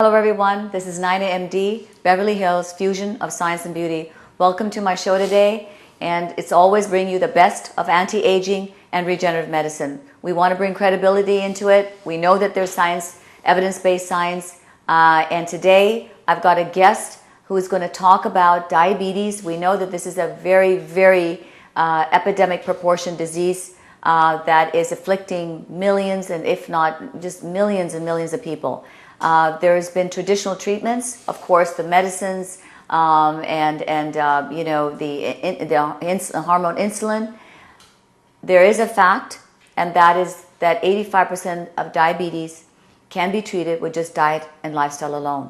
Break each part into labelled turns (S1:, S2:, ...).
S1: Hello everyone, this is NainaMD, Beverly Hills Fusion of Science and Beauty. Welcome to my show today, and it's always bringing you the best of anti-aging and regenerative medicine. We want to bring credibility into it. We know that there's science, evidence-based science, and today I've got a guest who is going to talk about diabetes. We know that this is a very, very epidemic proportion disease that is afflicting millions, and if not just millions and millions of people. There's been traditional treatments, of course, the medicines and you know, the hormone insulin. There is a fact, and that is that 85% of diabetes can be treated with just diet and lifestyle alone.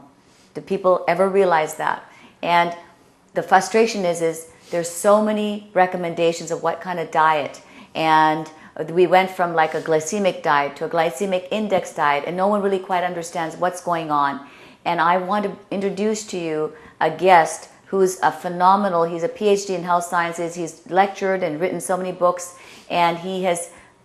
S1: Do people ever realize that? And the frustration is there's so many recommendations of what kind of diet, and we went from like a glycemic diet to a glycemic index diet, and no one really quite understands what's going on. And I want to introduce to you a guest who's a phenomenal, he's a PhD in health sciences, he's lectured and written so many books, and he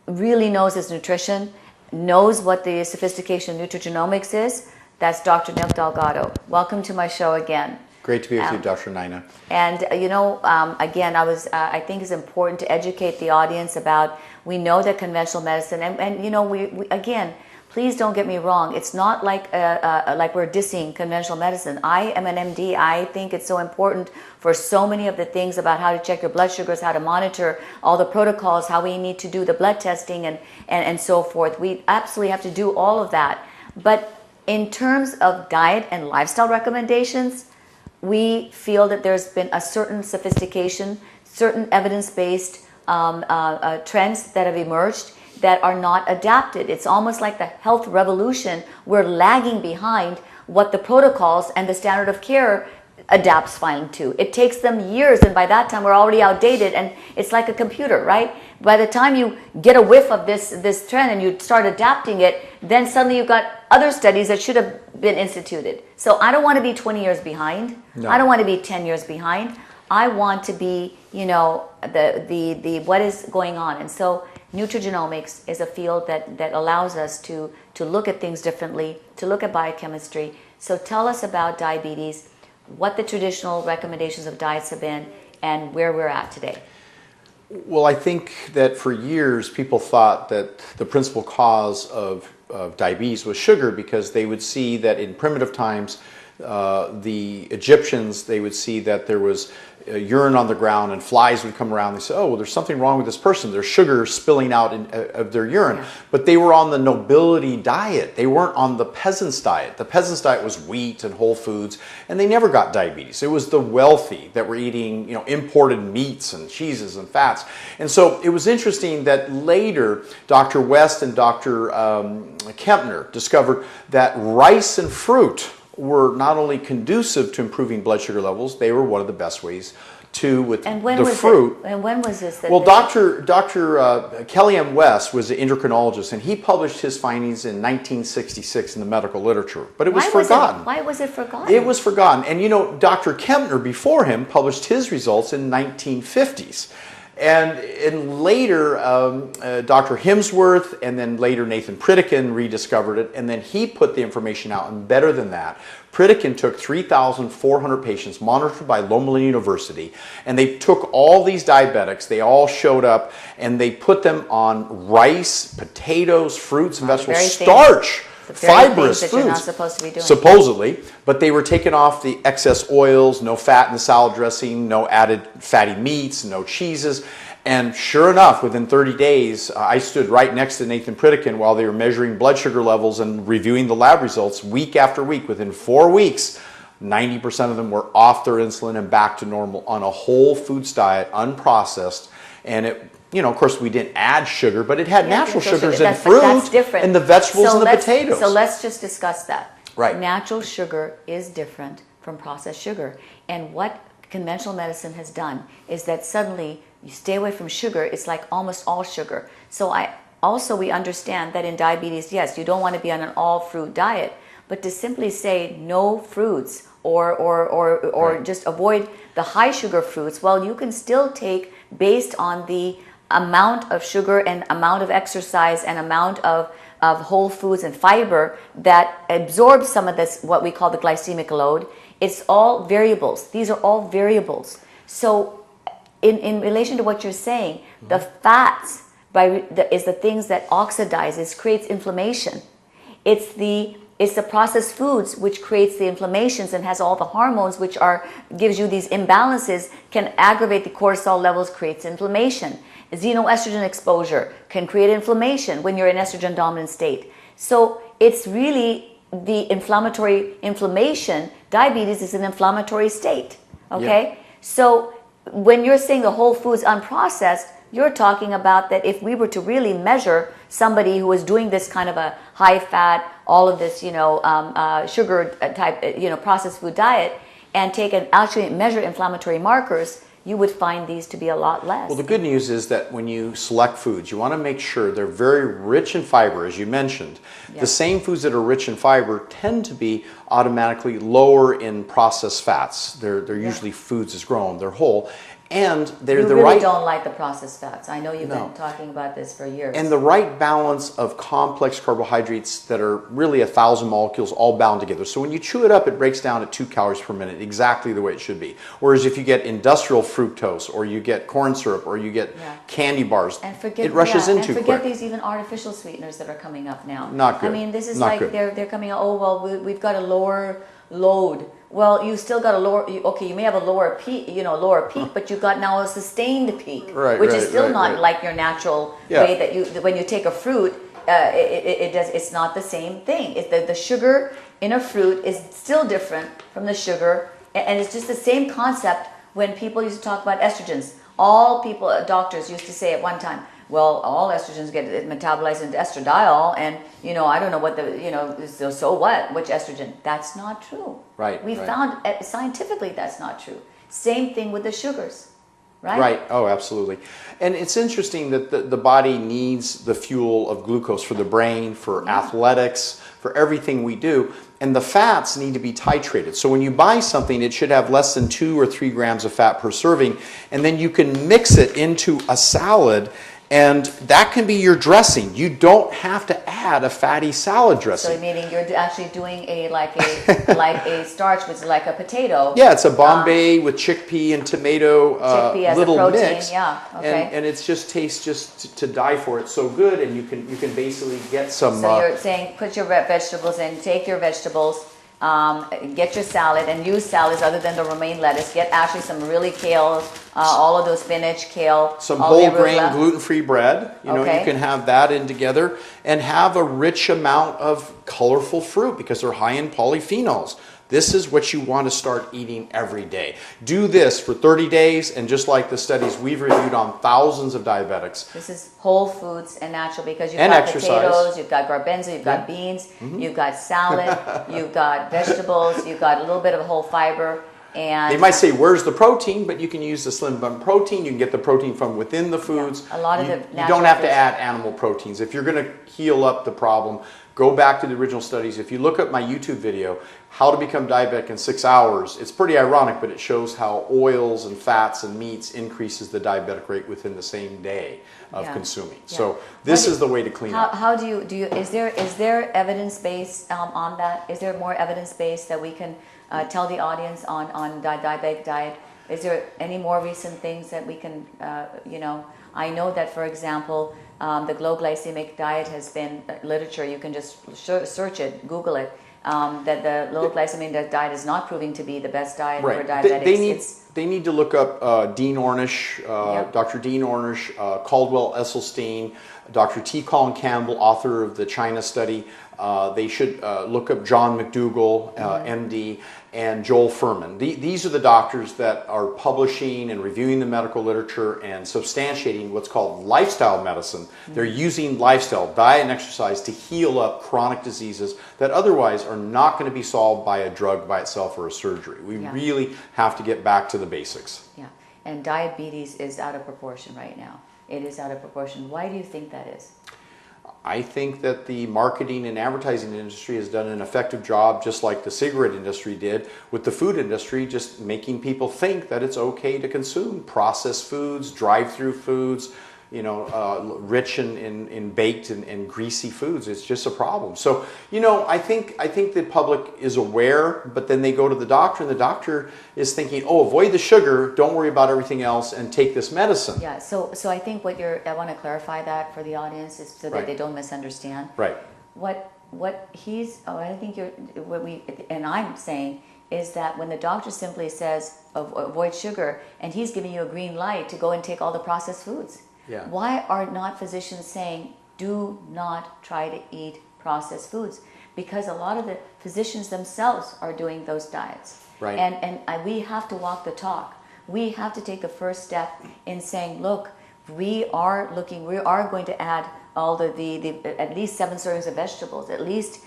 S1: really knows his nutrition, knows what the sophistication of nutrigenomics is. That's Dr. Delgado. Welcome to my show again.
S2: Great to be with you, Dr. Naina.
S1: And you know, again, I think it's important to educate the audience about, we know that conventional medicine, and you know, we again, please don't get me wrong, it's not like we're dissing conventional medicine. I am an MD. I think it's so important for so many of the things about how to check your blood sugars, how to monitor all the protocols, how we need to do the blood testing and so forth. We absolutely have to do all of that. But in terms of diet and lifestyle recommendations, we feel that there's been a certain sophistication, certain evidence-based trends that have emerged that are not adapted. It's almost like the health revolution. We're lagging behind what the protocols and the standard of care adapts finally to. It takes them years, and by that time we're already outdated, and it's like a computer, right? By the time you get a whiff of this trend and you start adapting it, then suddenly you've got other studies that should have been instituted. So I don't want to be 20 years behind. No. I don't want to be 10 years behind. I want to be, you know, the what is going on. And so nutrigenomics is a field that allows us to look at things differently, to look at biochemistry. So tell us about diabetes, what the traditional recommendations of diets have been, and where we're at today.
S2: Well, I think that for years people thought that the principal cause of diabetes was sugar, because they would see that in primitive times, the Egyptians, they would see that there was urine on the ground and flies would come around. They say, oh, well, there's something wrong with this person. There's sugar spilling out of their urine. Yeah. But they were on the nobility diet. They weren't on the peasant's diet. The peasant's diet was wheat and whole foods, and they never got diabetes. It was the wealthy that were eating, you know, imported meats and cheeses and fats. And so it was interesting that later Dr. West and Dr. Kempner discovered that rice and fruit were not only conducive to improving blood sugar levels, they were one of the best ways to with the fruit.
S1: And when was this?
S2: Well, Dr. Kelly M. West was an endocrinologist, and he published his findings in 1966 in the medical literature, but it was forgotten.
S1: Why was it forgotten?
S2: It was forgotten. And you know, Dr. Kempner before him published his results in 1950s. And later, Dr. Hemsworth and then later Nathan Pritikin rediscovered it, and then he put the information out. And better than that, Pritikin took 3,400 patients monitored by Loma Linda University, and they took all these diabetics, they all showed up, and they put them on rice, potatoes, fruits, and vegetables, starch. Fibrous foods,
S1: you're not supposed to be doing.
S2: Supposedly, but they were taking off the excess oils, no fat in the salad dressing, no added fatty meats, no cheeses. And sure enough, within 30 days, I stood right next to Nathan Pritikin while they were measuring blood sugar levels and reviewing the lab results week after week. Within 4 weeks, 90% of them were off their insulin and back to normal on a whole foods diet, unprocessed. And it, you know, of course, we didn't add sugar, but it had natural sugars and fruit and the vegetables and the potatoes.
S1: So let's just discuss that.
S2: Right.
S1: Natural sugar is different from processed sugar. And what conventional medicine has done is that suddenly you stay away from sugar. It's like almost all sugar. So we understand that in diabetes, yes, you don't want to be on an all fruit diet, but to simply say no fruits or right. Just avoid the high sugar fruits, well, you can still take based on the amount of sugar and amount of exercise and amount of of whole foods and fiber that absorbs some of this, what we call the glycemic load. It's all variables. These are all variables. So in relation to what you're saying, the fats is the things that oxidizes, creates inflammation. It's the processed foods which creates the inflammations and has all the hormones which gives you these imbalances, can aggravate the cortisol levels, creates inflammation. Xenoestrogen exposure can create inflammation when you're in estrogen dominant state. So it's really the inflammation. Diabetes is an inflammatory state. Okay? Yeah. So when you're saying the whole foods unprocessed, you're talking about that if we were to really measure somebody who is doing this kind of a high fat, all of this, sugar type, processed food diet, and take and actually measure inflammatory markers, you would find these to be a lot less.
S2: Well, the good news is that when you select foods, you want to make sure they're very rich in fiber, as you mentioned. Yep. The same foods that are rich in fiber tend to be automatically lower in processed fats. They're usually foods as grown, they're whole. And they're the right...
S1: You really don't like the processed fats. I know you've been talking about this for years.
S2: And the right balance of complex carbohydrates that are really 1,000 molecules all bound together. So when you chew it up, it breaks down at 2 calories per minute, exactly the way it should be. Whereas if you get industrial fructose, or you get corn syrup, or you get candy bars, it rushes in too quick.
S1: And forget these even artificial sweeteners that are coming up now.
S2: Not good.
S1: I mean, this is not like they're coming out, oh, well, we've got a lower load. Well, you still got a lower. Okay, you may have a lower peak, but you got now a sustained peak, which is still not like your natural way that you. When you take a fruit, it's not the same thing. The sugar in a fruit is still different from the sugar, and it's just the same concept. When people used to talk about estrogens, all people, doctors used to say at one time, well, all estrogens get metabolized into estradiol, and I don't know what so what? Which estrogen? That's not true.
S2: Right.
S1: We found scientifically that's not true. Same thing with the sugars, right?
S2: Right. Oh, absolutely. And it's interesting that the body needs the fuel of glucose for the brain, for athletics, for everything we do. And the fats need to be titrated. So when you buy something, it should have less than 2 or 3 grams of fat per serving, and then you can mix it into a salad. And that can be your dressing. You don't have to add a fatty salad dressing.
S1: So meaning you're actually doing like a starch, which is like a potato.
S2: Yeah, it's a Bombay with chickpea and tomato
S1: chickpea as
S2: little
S1: a protein,
S2: mix.
S1: Yeah, okay.
S2: And it just tastes just to die for. It's so good, and you can basically get some.
S1: So you're saying put your vegetables in, take your vegetables. Get your salad and use salads other than the romaine lettuce. Get actually some really kale, all of those spinach, kale.
S2: Some whole grain gluten-free bread. You can have that in together and have a rich amount of colorful fruit because they're high in polyphenols. This is what you want to start eating every day. Do this for 30 days, and just like the studies we've reviewed on thousands of diabetics.
S1: This is whole foods and natural because you've got potatoes, you've got garbanzo, you've got beans, you've got salad, you've got vegetables, you've got a little bit of whole fiber. And
S2: they might say, where's the protein? But you can use the Slim Bun protein. You can get the protein from within the foods.
S1: A lot of the
S2: you don't have to add animal proteins. If you're going to heal up the problem, go back to the original studies. If you look at my YouTube video, How to Become Diabetic in 6 Hours, it's pretty ironic, but it shows how oils and fats and meats increases the diabetic rate within the same day of consuming. So this is the way to clean up.
S1: How do you is there evidence based on that? Is there more evidence based that we can tell the audience on diabetic diet? Is there any more recent things that we can I know that, for example, the low glycemic diet has been literature. You can just search it, Google it. That the low glycemic diet is not proving to be the best diet for diabetics.
S2: They need to look up Dean Ornish, Dr. Dean Ornish, Caldwell Esselstyn, Dr. T. Colin Campbell, author of the China study. They should look up John McDougall, MD, and Joel Furman. These are the doctors that are publishing and reviewing the medical literature and substantiating what's called lifestyle medicine. They're using lifestyle, diet and exercise to heal up chronic diseases that otherwise are not going to be solved by a drug by itself or a surgery. We really have to get back to the basics.
S1: Yeah, and diabetes is out of proportion right now. It is out of proportion. Why do you think that is?
S2: I think that the marketing and advertising industry has done an effective job, just like the cigarette industry did with the food industry, just making people think that it's okay to consume processed foods, drive-through foods, rich in baked and greasy foods. It's just a problem. So, I think the public is aware, but then they go to the doctor, and the doctor is thinking, oh, avoid the sugar, don't worry about everything else, and take this medicine.
S1: Yeah. So I think I want to clarify that for the audience, is so that they don't misunderstand.
S2: Right.
S1: I think and I'm saying is that when the doctor simply says avoid sugar, and he's giving you a green light to go and take all the processed foods.
S2: Yeah.
S1: Why are not physicians saying do not try to eat processed foods? Because a lot of the physicians themselves are doing those diets.
S2: Right.
S1: And we have to walk the talk. We have to take the first step in saying, look, we are going to add all the at least 7 servings of vegetables, at least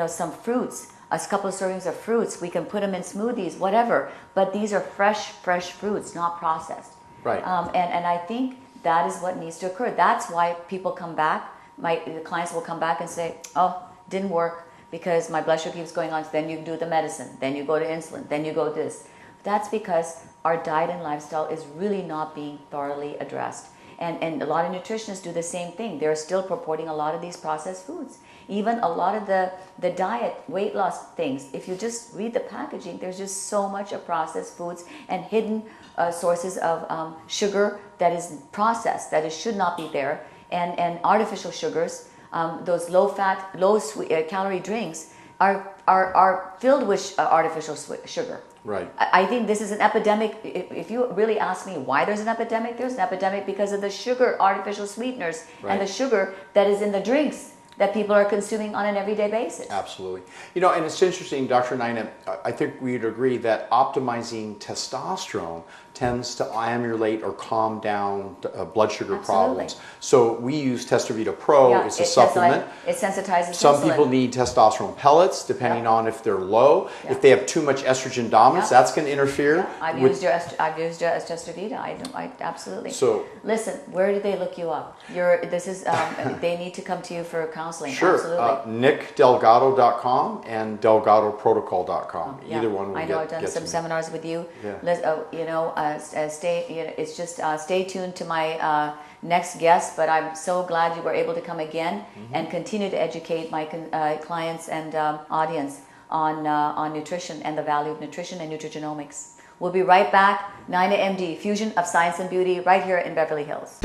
S1: some fruits, a couple of servings of fruits. We can put them in smoothies, whatever. But these are fresh fruits, not processed.
S2: Right.
S1: And I think that is what needs to occur. That's why people come back. The clients will come back and say, oh, didn't work because my blood sugar keeps going on. So then you do the medicine, then you go to insulin, then you go this. That's because our diet and lifestyle is really not being thoroughly addressed. And a lot of nutritionists do the same thing. They're still purporting a lot of these processed foods. Even a lot of the diet, weight loss things, if you just read the packaging, there's just so much of processed foods and hidden sources of sugar that is processed, that should not be there, and artificial sugars. Those low-fat, low-calorie drinks are filled with artificial sugar.
S2: Right.
S1: I think this is an epidemic. If you really ask me why there's an epidemic, there's an epidemic because of the sugar, artificial sweeteners, and the sugar that is in the drinks that people are consuming on an everyday basis.
S2: Absolutely. And it's interesting, Dr. Naina, I think we'd agree that optimizing testosterone tends to emulate or calm down blood sugar problems. So we use Testavita Pro.
S1: Yeah,
S2: it's a supplement.
S1: It sensitizes
S2: Some
S1: insulin.
S2: people need testosterone pellets, depending on if they're low. If they have too much estrogen dominance, that's going to interfere.
S1: I've used your Testavita. I absolutely.
S2: So
S1: listen, where do they look you up? They need to come to you for counseling.
S2: Sure.
S1: Absolutely.
S2: NickDelgado.com and DelgadoProtocol.com. Either one will
S1: I know I've done some seminars with you.
S2: Yeah.
S1: It's just stay tuned to my next guest. But I'm so glad you were able to come again and continue to educate my clients and audience on nutrition and the value of nutrition and nutrigenomics. We'll be right back. NainaMD, Fusion of Science and Beauty, right here in Beverly Hills.